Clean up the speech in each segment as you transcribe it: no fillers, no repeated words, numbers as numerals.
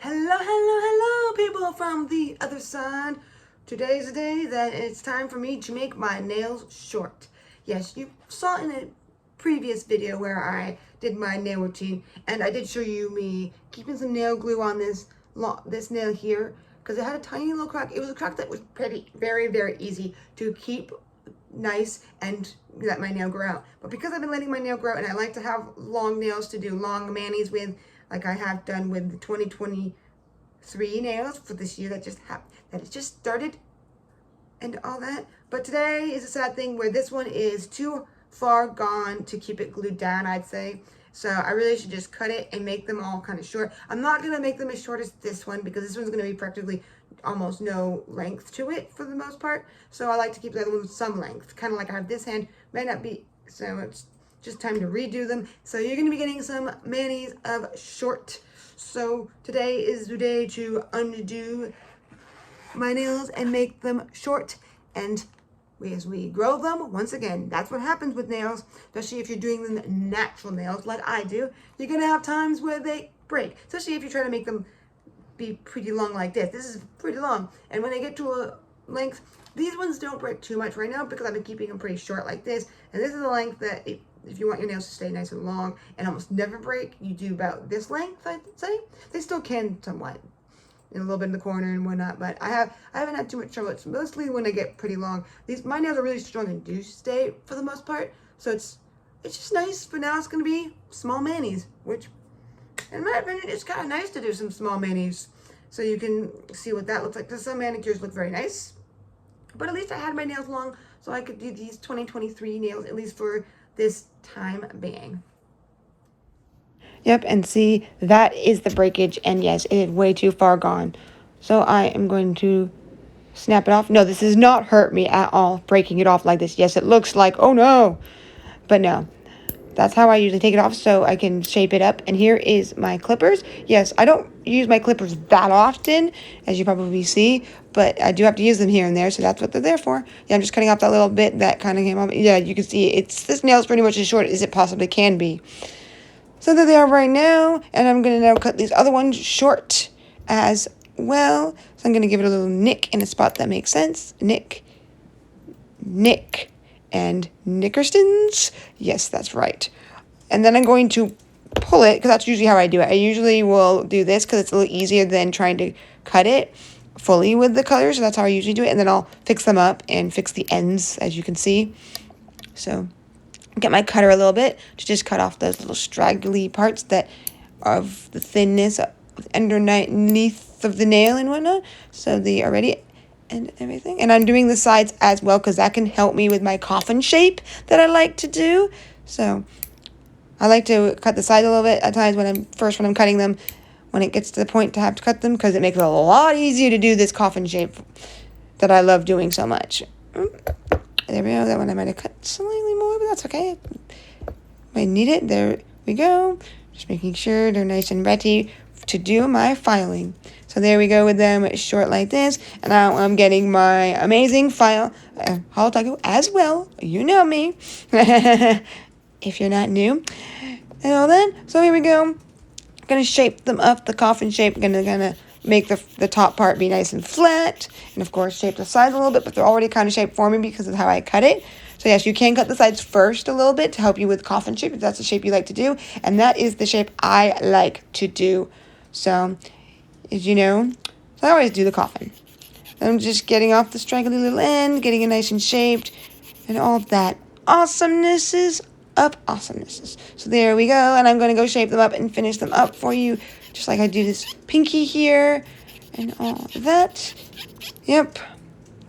Hello, hello, hello, people from the other side. Today's the day that it's time for me to make my nails short. Yes, you saw in a previous video where I did my nail routine, and I did show you me keeping some nail glue on this nail here because it had a tiny little crack. It was a crack that was very, very easy to keep nice and let my nail grow out. But because I've been letting my nail grow and I like to have long nails to do long manis with, like I have done with the 2023 nails for this year that it just started and all that. But today is a sad thing where this one is too far gone to keep it glued down, I'd say. So I really should just cut it and make them all kind of short. I'm not going to make them as short as this one because this one's going to be practically almost no length to it for the most part. So I like to keep the other one some length. Kind of like I have this hand. Might not be, so it's just time to redo them. So you're going to be getting some manis of short. So today is the day to undo my nails and make them short, and as we grow them, once again, that's what happens with nails, especially if you're doing them natural nails like I do. You're gonna have times where they break, especially if you try to make them be pretty long like this. This is pretty long, and when they get to a length, these ones don't break too much right now because I've been keeping them pretty short like this, and this is the length that if you want your nails to stay nice and long and almost never break, you do about this length, I'd say. They still can somewhat in a little bit in the corner and whatnot, but I haven't had too much trouble. It's mostly when they get pretty long. My nails are really strong and do stay for the most part, so it's just nice. For now, it's gonna be small manis, which, in my opinion, it's kind of nice to do some small manis, so you can see what that looks like. Because some manicures look very nice, but at least I had my nails long, so I could do these 2023 nails at least for this time being. Yep, and see, that is the breakage, and yes, it is way too far gone. So I am going to snap it off. No, this does not hurt me at all, breaking it off like this. Yes, it looks like, oh no, but no. That's how I usually take it off so I can shape it up. And here is my clippers. Yes, I don't use my clippers that often, as you probably see, but I do have to use them here and there, so that's what they're there for. Yeah, I'm just cutting off that little bit that kind of came off. Yeah, you can see this nail is pretty much as short as it possibly can be. So there they are right now, and I'm going to now cut these other ones short as well. So I'm going to give it a little nick in a spot that makes sense. Nick, and Nickersons. Yes, that's right. And then I'm going to pull it, because that's usually how I do it. I usually will do this because it's a little easier than trying to cut it fully with the cutter, so that's how I usually do it. And then I'll fix them up and fix the ends, as you can see. So get my cutter a little bit to just cut off those little straggly parts that of the thinness underneath of the nail and whatnot. So they are ready and everything. And I'm doing the sides as well because that can help me with my coffin shape that I like to do. So I like to cut the sides a little bit at times when I'm cutting them, when it gets to the point to have to cut them, because it makes it a lot easier to do this coffin shape that I love doing so much. There we go. That one I might have cut slightly more, but that's okay. I need it. There we go. Just making sure they're nice and ready to do my filing. So there we go with them short like this. And now I'm getting my amazing file, Hall Taco as well. You know me. If you're not new. And all that. So here we go. Gonna shape them up, the coffin shape. Gonna make the top part be nice and flat, and of course shape the sides a little bit, but they're already kind of shaped for me because of how I cut it. So yes, you can cut the sides first a little bit to help you with coffin shape if that's the shape you like to do, and that is the shape I like to do. So, as you know, so I always do the coffin. I'm just getting off the straggly little end, getting it nice and shaped, and all that awesomenesses. So there we go, and I'm going to go shape them up and finish them up for you, just like I do this pinky here, and all that. Yep,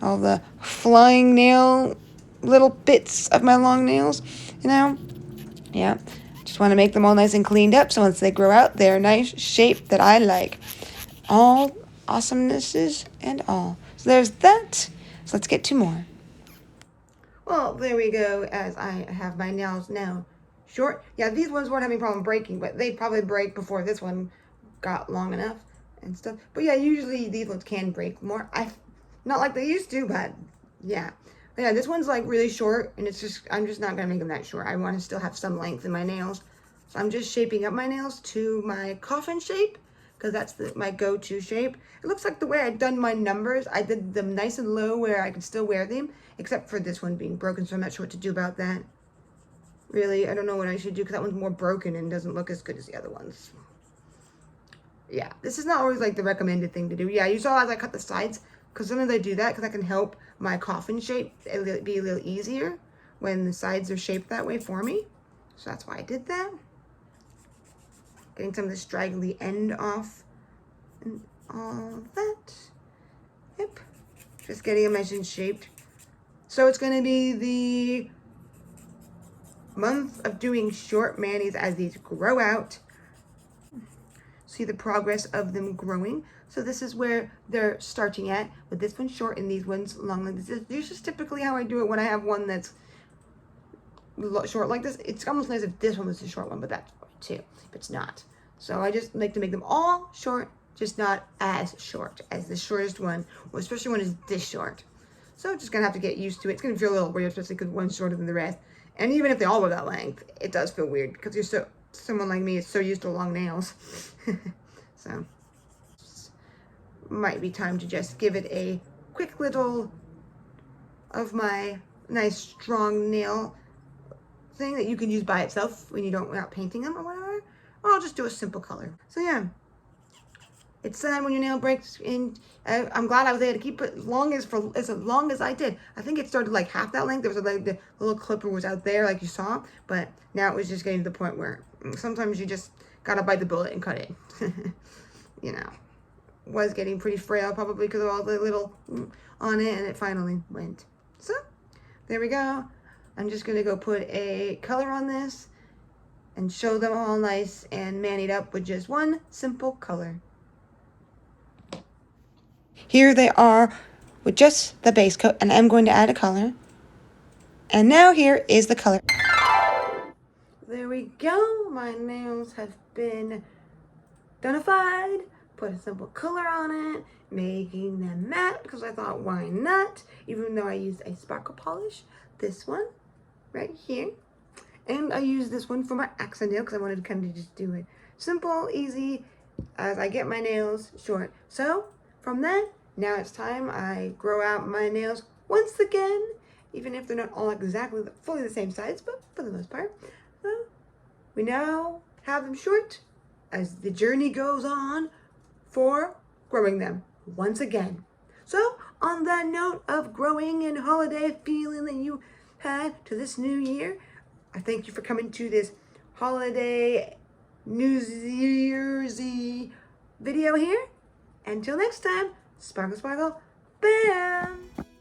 all the flying nail little bits of my long nails, yeah. Just want to make them all nice and cleaned up, so once they grow out, they're a nice shape that I like. All awesomenesses and all. So there's that. So let's get to more. Well, there we go, as I have my nails now short. Yeah, these ones weren't having a problem breaking, but they'd probably break before this one got long enough and stuff. But yeah, usually these ones can break more. Not like they used to, but yeah. But yeah, this one's like really short, and I'm just not gonna make them that short. I want to still have some length in my nails. So I'm just shaping up my nails to my coffin shape, because that's my go-to shape. It looks like the way I've done my numbers, I did them nice and low where I can still wear them, except for this one being broken, so I'm not sure what to do about that. Really, I don't know what I should do because that one's more broken and doesn't look as good as the other ones. Yeah, this is not always like the recommended thing to do. Yeah, you saw as I cut the sides, because sometimes I do that because that can help my coffin shape be a little easier when the sides are shaped that way for me. So that's why I did that. Getting some of the straggly end off and all of that. Yep, just getting them nice and shaped. So it's going to be the month of doing short manis as these grow out. See the progress of them growing. So this is where they're starting at, with this one short and these ones long. This is just typically how I do it when I have one that's short like this. It's almost nice if this one was a short one, but that's too, if it's not. So I just like to make them all short, just not as short as the shortest one, especially when it's this short. So just gonna have to get used to it. It's gonna feel a little weird, especially because one's shorter than the rest. And even if they all were that length, it does feel weird because someone like me is so used to long nails. So might be time to just give it a quick little of my nice strong nail thing that you can use by itself when you don't, without painting them or whatever. Or I'll just do a simple color. So yeah, it's sad when your nail breaks, and I'm glad I was able to keep it as long as I did. I think it started like half that length. There was like the little clipper was out there like you saw, but now it was just getting to the point where sometimes you just gotta bite the bullet and cut it. You know, was getting pretty frail probably because of all the little on it, and it finally went. So there we go. I'm just gonna go put a color on this and show them all nice and manied up with just one simple color. Here they are with just the base coat, and I'm going to add a color. And now here is the color. There we go. My nails have been donified. Put a simple color on it, making them matte because I thought, why not? Even though I used a sparkle polish, this one right here. And I used this one for my accent nail because I wanted to kind of just do it simple, easy, as I get my nails short. So from that, now it's time I grow out my nails once again, even if they're not all exactly fully the same size, but for the most part. So we now have them short as the journey goes on for growing them once again. So on that note of growing and holiday feeling that you had to this new year, I thank you for coming to this holiday New Year's Eve video here. Until next time, sparkle, sparkle, bam!